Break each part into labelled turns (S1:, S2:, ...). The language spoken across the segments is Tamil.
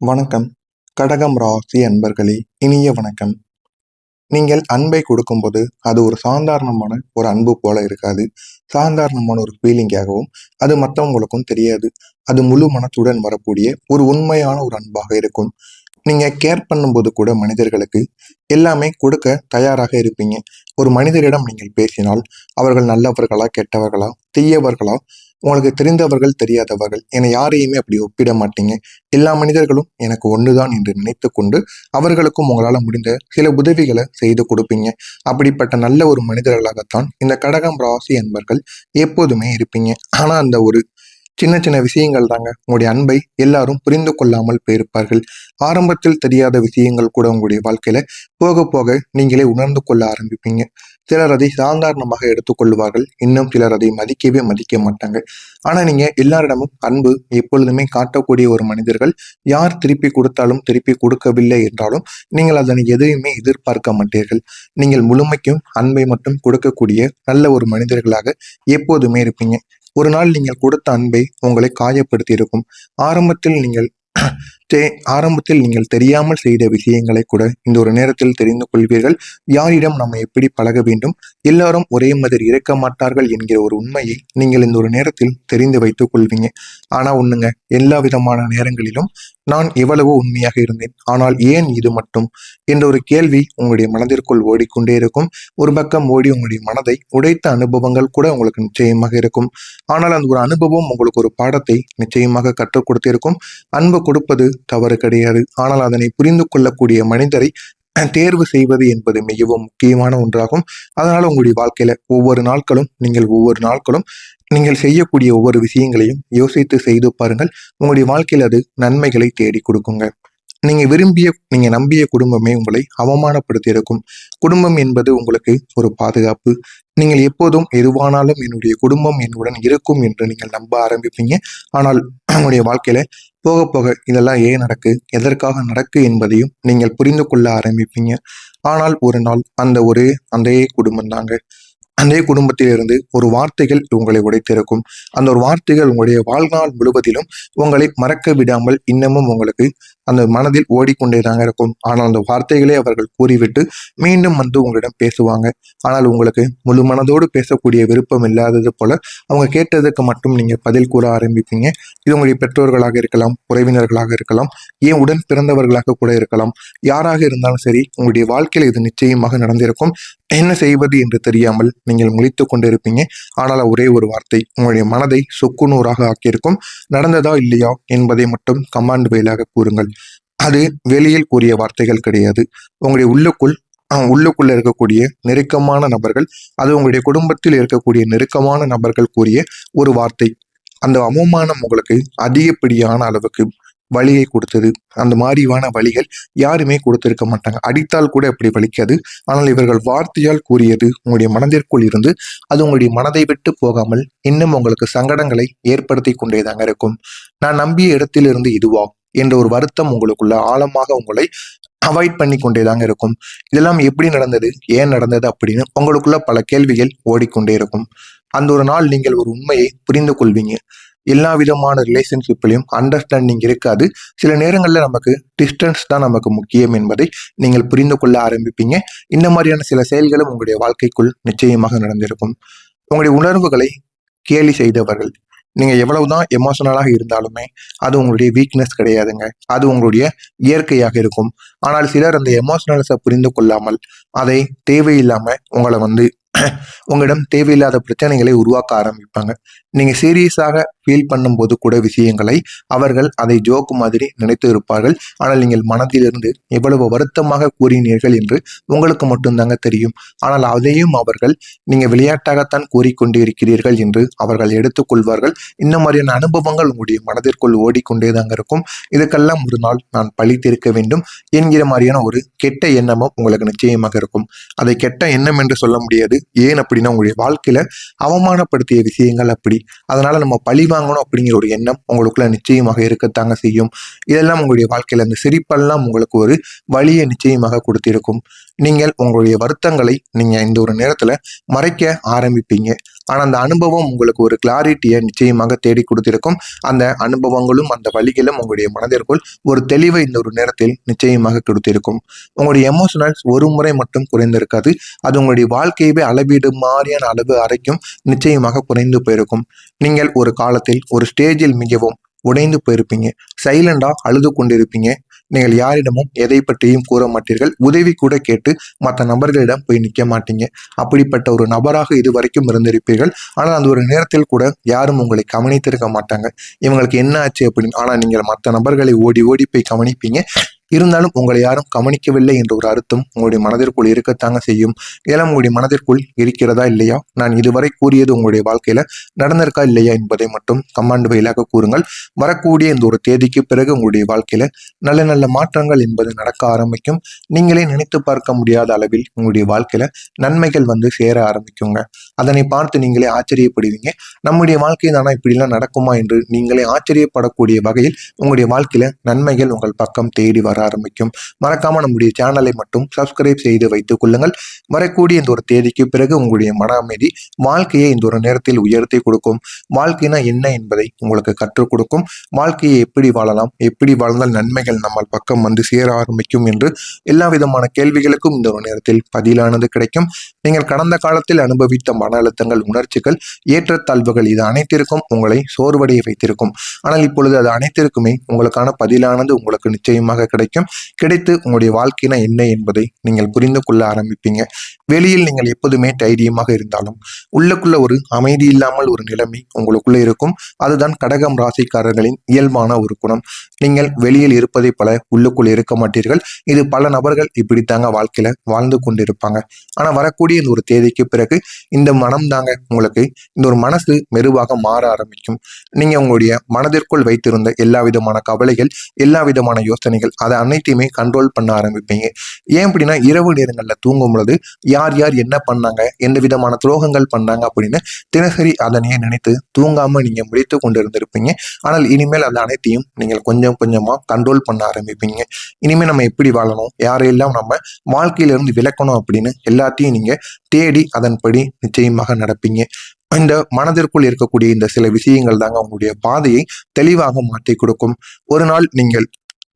S1: வணக்கம். கடகம் ராசி அன்பர்களே, இனிய வணக்கம். நீங்கள் அன்பை கொடுக்கும்போது அது ஒரு சாதாரணமான ஒரு அன்பு போல இருக்காது. சாதாரணமான ஒரு ஃபீலிங்காகவும் அது மற்றவங்களுக்கும் தெரியாது. அது முழு மனத்துடன் வரக்கூடிய ஒரு உண்மையான ஒரு அன்பாக இருக்கும். நீங்க கேர் பண்ணும்போது கூட மனிதர்களுக்கு எல்லாமே கொடுக்க தயாராக இருப்பீங்க. ஒரு மனிதரிடம் நீங்கள் பேசினால் அவர்கள் நல்லவர்களா, கெட்டவர்களா, தீயவர்களா, உங்களுக்கு தெரிந்தவர்கள், தெரியாதவர்கள் என யாரையுமே அப்படி ஒப்பிட மாட்டீங்க. எல்லா மனிதர்களும் எனக்கு ஒண்ணுதான் என்று நினைத்து கொண்டு அவர்களுக்கும் உங்களால முடிந்த சில உதவிகளை செய்து கொடுப்பீங்க. அப்படிப்பட்ட நல்ல ஒரு மனிதர்களாகத்தான் இந்த கடகம் ராசி அன்பர்கள் எப்போதுமே இருப்பீங்க. ஆனா அந்த ஒரு சின்ன சின்ன விஷயங்கள் தாங்க உங்களுடைய அன்பை எல்லாரும் புரிந்து கொள்ளாமல் போயிருப்பார்கள். ஆரம்பத்தில் தெரியாத விஷயங்கள் கூட உங்களுடைய வாழ்க்கையில போக போக நீங்களே உணர்ந்து கொள்ள ஆரம்பிப்பீங்க. சிலர் அதை சாதாரணமாக எடுத்துக்கொள்வார்கள், இன்னும் சிலர் அதை மதிக்கவே மதிக்க மாட்டாங்க. ஆனா நீங்க எல்லாரிடமும் அன்பு எப்பொழுதுமே காட்டக்கூடிய ஒரு மனிதர்கள். யார் திருப்பி கொடுத்தாலும் திருப்பி கொடுக்கவில்லை என்றாலும் நீங்கள் அதனை எதையுமே எதிர்பார்க்க மாட்டீர்கள். நீங்கள் முழுமைக்கும் அன்பை மட்டும் கொடுக்கக்கூடிய நல்ல ஒரு மனிதர்களாக எப்போதுமே இருப்பீங்க. ஒரு நாள் நீங்கள் கொடுத்த அன்பை உங்களை காயப்படுத்தி இருக்கும். ஆரம்பத்தில் நீங்கள் ஆரம்பத்தில் நீங்கள் தெரியாமல் செய்த விஷயங்களை கூட இந்த ஒரு நேரத்தில் தெரிந்து கொள்வீர்கள். யாரிடம் நம்ம எப்படி பழக வேண்டும், எல்லாரும் ஒரே மாதிரி இருக்க மாட்டார்கள் என்கிற ஒரு உண்மையை நீங்கள் இந்த ஒரு நேரத்தில் தெரிந்து வைத்துக் கொள்வீங்க. ஆனா ஒண்ணுங்க, எல்லா விதமான நேரங்களிலும் நான் எவ்வளவோ உண்மையாக இருந்தேன், ஆனால் ஏன் இது மட்டும் என்ற ஒரு கேள்வி உங்களுடைய மனதிற்குள் ஓடிக்கொண்டே இருக்கும். ஒரு பக்கம் ஓடி உங்களுடைய மனதை உடைத்த அனுபவங்கள் கூட உங்களுக்கு நிச்சயமாக இருக்கும். ஆனால் அந்த ஒரு அனுபவம் உங்களுக்கு ஒரு பாடத்தை நிச்சயமாக கற்றுக் கொடுத்திருக்கும். அன்பு கொடுப்பது தவறு கிடையாது, ஆனால் அதனை புரிந்து கொள்ளக்கூடிய மனிதரை தேர்வு செய்வது என்பது மிகவும் முக்கியமான ஒன்றாகும். அதனால உங்களுடைய வாழ்க்கையில ஒவ்வொரு நாட்களும் நீங்கள் செய்யக்கூடிய ஒவ்வொரு விஷயங்களையும் யோசித்து செய்து பாருங்கள். உங்களுடைய வாழ்க்கையில் அது நன்மைகளை தேடி கொடுக்குங்க. நீங்க நம்பிய குடும்பமே உங்களை அவமானப்படுத்தி இருக்கும். குடும்பம் என்பது உங்களுக்கு ஒரு பாதுகாப்பு. நீங்கள் எப்போதும் எதுவானாலும் என்னுடைய குடும்பம் என்னுடன் இருக்கும் என்று நீங்கள் நம்ப ஆரம்பிப்பீங்க. ஆனால் உங்களுடைய வாழ்க்கையில போக போக இதெல்லாம் ஏன் நடக்கு, எதற்காக நடக்கு என்பதையும் நீங்கள் புரிந்து கொள்ள ஆரம்பிப்பீங்க. ஆனால் ஒரு நாள் அந்த குடும்பம் தாங்க, அதே குடும்பத்திலிருந்து ஒரு வார்த்தைகள் உங்களை உடைத்திருக்கும். அந்த ஒரு வார்த்தைகள் உங்களுடைய வாழ்நாள் முழுவதிலும் உங்களை மறக்க விடாமல் இன்னமும் உங்களுக்கு அந்த மனதில் ஓடிக்கொண்டேதாங்க இருக்கும். ஆனால் அந்த வார்த்தைகளே அவர்கள் கூறிவிட்டு மீண்டும் வந்து உங்களிடம் பேசுவாங்க. ஆனால் உங்களுக்கு முழு மனதோடு பேசக்கூடிய விருப்பம் இல்லாதது போல அவங்க கேட்டதுக்கு மட்டும் நீங்க பதில் கூற ஆரம்பிப்பீங்க. இது உங்களுடைய பெற்றோர்களாக இருக்கலாம், உறவினர்களாக இருக்கலாம், ஏன் உடன் பிறந்தவர்களாக கூட இருக்கலாம். யாராக இருந்தாலும் சரி, உங்களுடைய வாழ்க்கையில் இது நிச்சயமாக நடந்திருக்கும். என்ன செய்வது என்று தெரியாமல் நீங்கள் முழித்துக் கொண்டிருப்பீங்க. ஆனால் ஒரே ஒரு வார்த்தை உங்களுடைய மனதை சுக்குநூறாக ஆக்கியிருக்கும். நடந்ததா இல்லையா என்பதை மட்டும் கமாண்ட் வாயிலாக கூறுங்கள். அது வெளியில் கூறிய வார்த்தைகள் கிடையாது. உங்களுடைய உள்ளுக்குள்ள இருக்கக்கூடிய நெருக்கமான நபர்கள், அது உங்களுடைய குடும்பத்தில் இருக்கக்கூடிய நெருக்கமான நபர்கள் கூறிய ஒரு வார்த்தை. அந்த அவமானம் உங்களுக்கு அதிகப்படியான அளவுக்கு வலியை கொடுத்தது. அந்த மாதிரியான வழிகள் யாருமே கொடுத்திருக்க மாட்டாங்க. அடித்தால் கூட அப்படி வலிக்காது. ஆனால் இவர்கள் வார்த்தையால் கூறியது உங்களுடைய மனதிற்குள் இருந்து அது உங்களுடைய மனதை விட்டு போகாமல் இன்னும் உங்களுக்கு சங்கடங்களை ஏற்படுத்தி கொண்டேதாங்க இருக்கும். நான் நம்பிய இடத்திலிருந்து இதுவா என்ற ஒரு வருத்தம் உங்களுக்குள்ள ஆழமாக உங்களை அவாய்ட் பண்ணி கொண்டேதாங்க இருக்கும். இதெல்லாம் எப்படி நடந்தது, ஏன் நடந்தது அப்படின்னு உங்களுக்குள்ள பல கேள்விகள் ஓடிக்கொண்டே இருக்கும். அந்த ஒரு நாள் நீங்கள் ஒரு உண்மையை புரிந்து கொள்வீங்க. எல்லா விதமான ரிலேஷன்ஷிப்லையும் அண்டர்ஸ்டாண்டிங் இருக்காது. சில நேரங்களில் நமக்கு டிஸ்டன்ஸ் தான் நமக்கு முக்கியம் என்பதை நீங்கள் புரிந்து கொள்ள ஆரம்பிப்பீங்க. இந்த மாதிரியான சில செயல்களும் உங்களுடைய வாழ்க்கைக்குள் நிச்சயமாக நடந்திருக்கும். உங்களுடைய உணர்வுகளை கேலி செய்தவர்கள், நீங்க எவ்வளவுதான் எமோஷனலாக இருந்தாலுமே அது உங்களுடைய வீக்னஸ் கிடையாதுங்க, அது உங்களுடைய இயற்கையாக இருக்கும். ஆனால் சிலர் அந்த எமோஷனல்ஸை புரிந்து கொள்ளாமல் அதை தேவையில்லாம உங்களிடம் தேவையில்லாத பிரச்சனைகளை உருவாக்க ஆரம்பிப்பாங்க. நீங்க சீரியஸாக ஃபீல் பண்ணும்போது கூட விஷயங்களை அவர்கள் அதை ஜோக்கு மாதிரி நினைத்து இருப்பார்கள். ஆனால் நீங்கள் மனதிலிருந்து எவ்வளவு வருத்தமாக கூறினீர்கள் என்று உங்களுக்கு மட்டும்தாங்க தெரியும். ஆனால் அதையும் அவர்கள் நீங்க விளையாட்டாகத்தான் கூறிக்கொண்டு இருக்கிறீர்கள் என்று அவர்கள் எடுத்துக்கொள்வார்கள். இந்த மாதிரியான அனுபவங்கள் உங்களுடைய மனதிற்குள் ஓடிக்கொண்டேதாங்க இருக்கும். இதுக்கெல்லாம் ஒரு நாள் நான் பழி தீர்க்க வேண்டும் என்கிற என்கிற மாதிரியான ஒரு கெட்ட எண்ணமும் உங்களுக்கு நிச்சயமாக இருக்கும். அதை கெட்ட எண்ணம் என்று சொல்ல முடியாது. ஏன் அப்படின்னா உங்களுடைய வாழ்க்கையில அவமானப்படுத்திய விஷயங்கள் அப்படி. அதனால நம்ம பழி வாங்கணும் அப்படிங்கிற ஒரு எண்ணம் உங்களுக்குள்ள நிச்சயமாக இருக்கத்தாங்க செய்யும். இதெல்லாம் உங்களுடைய வாழ்க்கையில இந்த சிரிப்பெல்லாம் உங்களுக்கு ஒரு வழியை நிச்சயமாக கொடுத்திருக்கும். நீங்கள் உங்களுடைய வருத்தங்களை நீங்க இந்த ஒரு நேரத்துல மறைக்க ஆரம்பிப்பீங்க. ஆனா அந்த அனுபவம் உங்களுக்கு ஒரு கிளாரிட்டியை நிச்சயமாக தேடி கொடுத்திருக்கும். அந்த அனுபவங்களும் அந்த வழிகளும் உங்களுடைய மனதிற்குள் ஒரு தெளிவை இந்த ஒரு நேரத்தில் நிச்சயமாக கொடுத்திருக்கும். உங்களுடைய எமோஷனல்ஸ் ஒரு முறை மட்டும் குறைந்திருக்காது. அது உங்களுடைய வாழ்க்கையவே அளவீடு மாதிரியான அளவு வரைக்கும் நிச்சயமாக குறைந்து போயிருக்கும். நீங்கள் ஒரு காலத்தில் ஒரு ஸ்டேஜில் மிகவும் உடைந்து போயிருப்பீங்க. சைலண்டா அழுது கொண்டிருப்பீங்க. நீங்கள் யாரிடமும் எதை பற்றியும் கூற மாட்டீர்கள். உதவி கூட கேட்டு மற்ற நபர்களிடம் போய் நிற்க மாட்டீங்க. அப்படிப்பட்ட ஒரு நபராக இதுவரைக்கும் இருந்திருப்பீர்கள். ஆனால் அந்த ஒரு நேரத்தில் கூட யாரும் உங்களை கவனித்திருக்க மாட்டாங்க. இவங்களுக்கு என்ன ஆச்சு அப்படின்னு. ஆனால் நீங்கள் மற்ற நபர்களை ஓடி ஓடி போய் கவனிப்பீங்க. இருந்தாலும் உங்களை யாரும் கவனிக்கவில்லை என்ற ஒரு அர்த்தம் உங்களுடைய மனதிற்குள் இருக்கத்தாங்க செய்யும். இதெல்லாம் உங்களுடைய மனதிற்குள் இருக்கிறதா இல்லையா? நான் இதுவரை கூறியது உங்களுடைய வாழ்க்கையில நடந்திருக்கா இல்லையா என்பதை மட்டும் கமாண்ட் வழியாக கூறுங்கள். வரக்கூடிய இந்த ஒரு தேதிக்கு பிறகு உங்களுடைய வாழ்க்கையில நல்ல நல்ல மாற்றங்கள் என்பது நடக்க ஆரம்பிக்கும். நீங்களே நினைத்து பார்க்க முடியாத அளவில் உங்களுடைய வாழ்க்கையில நன்மைகள் சேர ஆரம்பிக்குங்க. அதனை பார்த்து நீங்களே ஆச்சரியப்படுவீங்க. நம்முடைய வாழ்க்கை தானா இப்படிலாம் நடக்குமா என்று நீங்களே ஆச்சரியப்படக்கூடிய வகையில் உங்களுடைய வாழ்க்கையில நன்மைகள் உங்கள் பக்கம் தேடி வர ஆரம்பிக்கும். மறக்காம நம்முடைய சேனலை மட்டும் சப்ஸ்கிரைப் செய்து வைத்துக் கொள்ளுங்கள். வரக்கூடிய இந்த ஒரு தேதிக்கு பிறகு உங்களுடைய மன அமைதி வாழ்க்கையை இந்த ஒரு நேரத்தில் உயர்த்தி கொடுக்கும். வாழ்க்கைனா என்ன என்பதை உங்களுக்கு கற்றுக் கொடுக்கும். வாழ்க்கையை எப்படி வாழலாம், எப்படி வாழ்ந்தால் நன்மைகள் நம்ம பக்கம் சேர ஆரம்பிக்கும் என்று எல்லா விதமான கேள்விகளுக்கும் இந்த ஒரு நேரத்தில் பதிலானது கிடைக்கும். நீங்கள் கடந்த காலத்தில் அனுபவித்த மன அழுத்தங்கள், உணர்ச்சிகள், ஏற்றத்தாழ்வுகள் இது அனைத்திற்கும் உங்களை சோர்வடைய வைத்திருக்கும். ஆனால் இப்பொழுது அது அனைத்திற்குமே உங்களுக்கான பதிலானது உங்களுக்கு நிச்சயமாக கிடைத்து உங்களுடைய வாழ்க்கைனா என்ன என்பதை நீங்கள் புரிந்து கொள்ள ஆரம்பிப்பீங்க. வெளியில் நீங்கள் எப்போதுமே தைரியமாக இருந்தாலும் உள்ளுக்குள்ள ஒரு அமைதி இல்லாமல் ஒரு நிலைமை உங்களுக்குள்ள இருக்கும். அதுதான் கடகம் ராசிக்காரர்களின் இயல்பான ஒரு குணம். நீங்கள் வெளியில் இருப்பதை போல உள்ளுக்குள் இருக்க மாட்டீர்கள். இது பல நபர்கள் இப்படித்தாங்க வாழ்க்கையில வாழ்ந்து கொண்டிருப்பாங்க. ஆனா வரக்கூடிய இந்த ஒரு தேதிக்கு பிறகு இந்த மனம் தாங்க உங்களுக்கு இந்த ஒரு மனசு மெதுவாக மாற ஆரம்பிக்கும். நீங்க உங்களுடைய மனதிற்குள் வைத்திருந்த எல்லா விதமான கவலைகள், எல்லா விதமான யோசனைகள் அதை அனைத்தையுமே கண்ட்ரோல் பண்ண ஆரம்பிப்பீங்க. ஏன் அப்படின்னா இரவு நேரங்கள்ல தூங்கும் பொழுது யார் யார் என்ன பண்ணாங்க, எந்த விதமான துரோகங்கள் பண்ணாங்க அப்படின்னு தினசரி அதனையே நினைத்து தூங்காம நீங்க முடித்து கொண்டு இருந்திருப்பீங்க. ஆனால் இனிமேல் அந்த அனைத்தையும் நீங்கள் கொஞ்சம் கொஞ்சமா கண்ட்ரோல் பண்ண ஆரம்பிப்பீங்க. இனிமேல் நம்ம எப்படி வாழணும், யாரையெல்லாம் நம்ம வாழ்க்கையிலிருந்து விலக்கணும் அப்படின்னு எல்லாத்தையும் நீங்க தேடி அதன்படி நிச்சயமாக நடப்பீங்க. இந்த மனதிற்குள் இருக்கக்கூடிய இந்த சில விஷயங்கள் தாங்க உங்களுடைய பாதையை தெளிவாக மாற்றி கொடுக்கும். ஒரு நாள் நீங்கள்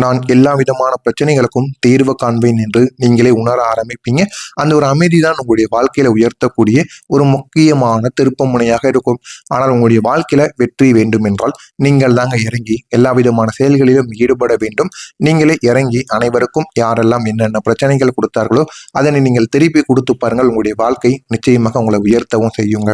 S1: நான் எல்லா விதமான பிரச்சனைகளுக்கும் தீர்வு காண்பேன் என்று நீங்களே உணர ஆரம்பிப்பீங்க. அந்த ஒரு அமைதி தான் உங்களுடைய வாழ்க்கையில உயர்த்தக்கூடிய ஒரு முக்கியமான திருப்பு முனையாக இருக்கும். ஆனால் உங்களுடைய வாழ்க்கையில வெற்றி வேண்டும் என்றால் நீங்கள் தாங்க இறங்கி எல்லா விதமான செயல்களிலும் ஈடுபட வேண்டும். நீங்களே இறங்கி அனைவருக்கும் யாரெல்லாம் என்னென்ன பிரச்சனைகள் கொடுத்தார்களோ அதனை நீங்கள் திருப்பி கொடுத்து பாருங்கள். உங்களுடைய வாழ்க்கை நிச்சயமாக உங்களை உயர்த்தவும் செய்யுங்க.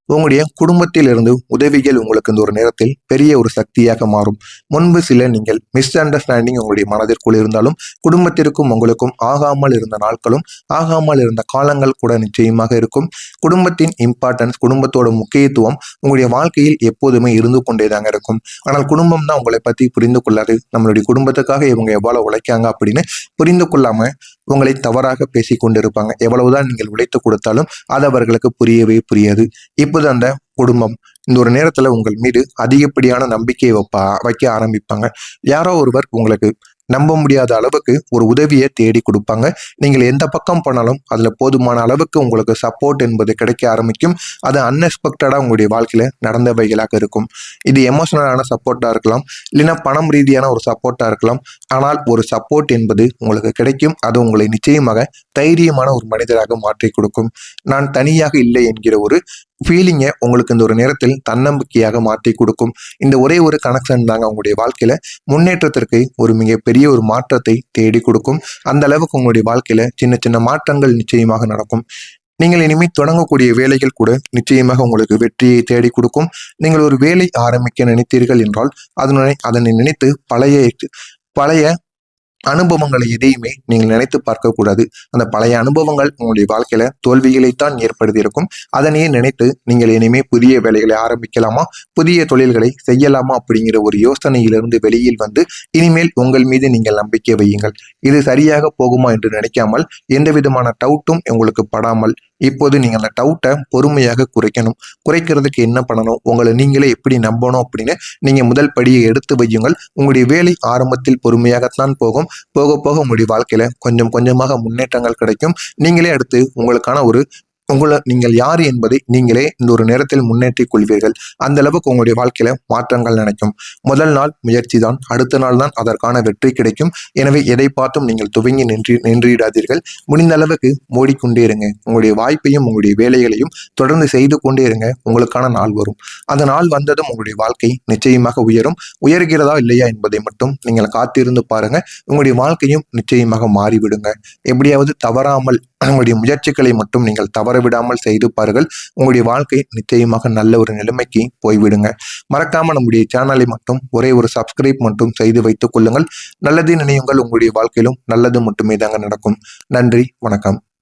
S1: உங்களுடைய குடும்பத்தில் இருந்து உதவிகள் உங்களுக்கு இந்த ஒரு நேரத்தில் பெரிய ஒரு சக்தியாக மாறும். முன்பு சில நீங்கள் மிஸ் அண்டர்ஸ்டாண்டிங் உங்களுடைய மனதிற்குள் இருந்தாலும் குடும்பத்திற்கும் உங்களுக்கும் ஆகாமல் இருந்த நாட்களும் ஆகாமல் இருந்த காலங்கள் கூட நிச்சயமாக இருக்கும். குடும்பத்தின் இம்பார்ட்டன்ஸ், குடும்பத்தோட முக்கியத்துவம் உங்களுடைய வாழ்க்கையில் எப்போதுமே இருந்து கொண்டேதாங்க இருக்கும். ஆனால் குடும்பம் தான் உங்களை பத்தி புரிந்து கொள்ளாது. நம்மளுடைய குடும்பத்துக்காக இவங்க எவ்வளவு உழைக்காங்க அப்படின்னு புரிந்து கொள்ளாம உங்களை தவறாக பேசி கொண்டிருப்பாங்க. எவ்வளவுதான் நீங்கள் உழைத்து கொடுத்தாலும் அது அவர்களுக்கு புரியவே புரியாது. இப்போது அந்த குடும்பம் இந்த ஒரு நேரத்துல உங்கள் மீது அதிகப்படியான நம்பிக்கையை வைக்க ஆரம்பிப்பாங்க. யாரோ ஒருவர் உங்களுக்கு நம்ப முடியாத அளவுக்கு ஒரு உதவியை தேடி கொடுப்பாங்க. நீங்கள் எந்த பக்கம் போனாலும் அதுல போதுமான அளவுக்கு உங்களுக்கு சப்போர்ட் என்பது கிடைக்க ஆரம்பிக்கும். அது அன்எக்ஸ்பெக்டடா உங்களுடைய வாழ்க்கையில நடந்தவைகளாக இருக்கும். இது எமோஷனலான சப்போர்ட்டா இருக்கலாம், இல்லைன்னா பணம் ரீதியான ஒரு சப்போர்ட்டா இருக்கலாம். ஆனால் ஒரு சப்போர்ட் என்பது உங்களுக்கு கிடைக்கும். அது உங்களை நிச்சயமாக தைரியமான ஒரு மனிதராக மாற்றி கொடுக்கும். நான் தனியாக இல்லை என்கிற ஒரு ஃபீலிங்கை உங்களுக்கு இந்த ஒரு நேரத்தில் தன்னம்பிக்கையாக மாற்றி கொடுக்கும். இந்த ஒரே ஒரு கனெக்ஷன் தாங்க உங்களுடைய வாழ்க்கையில முன்னேற்றத்திற்கு ஒரு மிகப்பெரிய ஒரு மாற்றத்தை தேடி கொடுக்கும். அந்த அளவுக்கு உங்களுடைய வாழ்க்கையில சின்ன சின்ன மாற்றங்கள் நிச்சயமாக நடக்கும். நீங்கள் இனிமேல் தொடங்கக்கூடிய வேலைகள் கூட நிச்சயமாக உங்களுக்கு வெற்றியை தேடி கொடுக்கும். நீங்கள் ஒரு வேலை ஆரம்பிக்க நினைத்தீர்கள் என்றால் அதனை நினைத்து பழைய அனுபவங்களை எதையுமே நீங்கள் நினைத்து பார்க்க கூடாது. அந்த பழைய அனுபவங்கள் உங்களுடைய வாழ்க்கையில தோல்விகளைத்தான் ஏற்படுத்தி இருக்கும். அதனையே நினைத்து நீங்கள் இனிமே புதிய வேலைகளை ஆரம்பிக்கலாமா, புதிய தொழில்களை செய்யலாமா அப்படிங்கிற ஒரு யோசனையிலிருந்து வெளியில் வந்து இனிமேல் உங்கள் மீது நீங்கள் நம்பிக்கை வையுங்கள். இது சரியாக போகுமா என்று நினைக்காமல், எந்த விதமான டவுட்டும் உங்களுக்கு படாமல், இப்போது நீங்க அந்த டவுட்டை பொறுமையாக குறைக்கணும். குறைக்கிறதுக்கு என்ன பண்ணணும், உங்களை நீங்களே எப்படி நம்பணும் அப்படின்னு நீங்க முதல் படியை எடுத்து வையுங்கள். உங்களுடைய வேலை ஆரம்பத்தில் பொறுமையாகத்தான் போகும். போக போக உங்களுடைய வாழ்க்கையில கொஞ்சம் கொஞ்சமாக முன்னேற்றங்கள் கிடைக்கும். நீங்களே அடுத்து உங்களுக்கான ஒரு நீங்கள் யார் என்பதை நீங்களே இந்த ஒரு நேரத்தில் முன்னேற்றிக் கொள்வீர்கள். அந்த அளவுக்கு உங்களுடைய வாழ்க்கையில மாற்றங்கள் நினைக்கும். முதல் நாள் முயற்சி தான், அடுத்த நாள் தான் அதற்கான வெற்றி கிடைக்கும். எனவே எதை பார்த்தும் நீங்கள் துவங்கி நின்றிடாதீர்கள். முடிந்த அளவுக்கு மூடிக்கொண்டே இருங்க. உங்களுடைய வாய்ப்பையும் உங்களுடைய வேலைகளையும் தொடர்ந்து செய்து கொண்டே இருங்க. உங்களுக்கான நாள் வரும். அந்த நாள் வந்ததும் உங்களுடைய வாழ்க்கை நிச்சயமாக உயரும். உயர்கிறதா இல்லையா என்பதை மட்டும் நீங்கள் காத்திருந்து பாருங்க. உங்களுடைய வாழ்க்கையும் நிச்சயமாக மாறிவிடுங்க. எப்படியாவது தவறாமல் உங்களுடைய முயற்சிகளை மட்டும் நீங்கள் தவற விடாமல் செய்து பாருங்கள். உங்களுடைய வாழ்க்கை நிச்சயமாக நல்ல ஒரு நிலைமைக்கு போய்விடுங்க. மறக்காம நம்முடைய சேனலை மட்டும் ஒரே ஒரு சப்ஸ்கிரைப் மட்டும் செய்து வைத்துக் கொள்ளுங்கள். நல்லது நினையுங்கள். உங்களுடைய வாழ்க்கையிலும் நல்லது மட்டுமே தாங்க நடக்கும். நன்றி, வணக்கம்.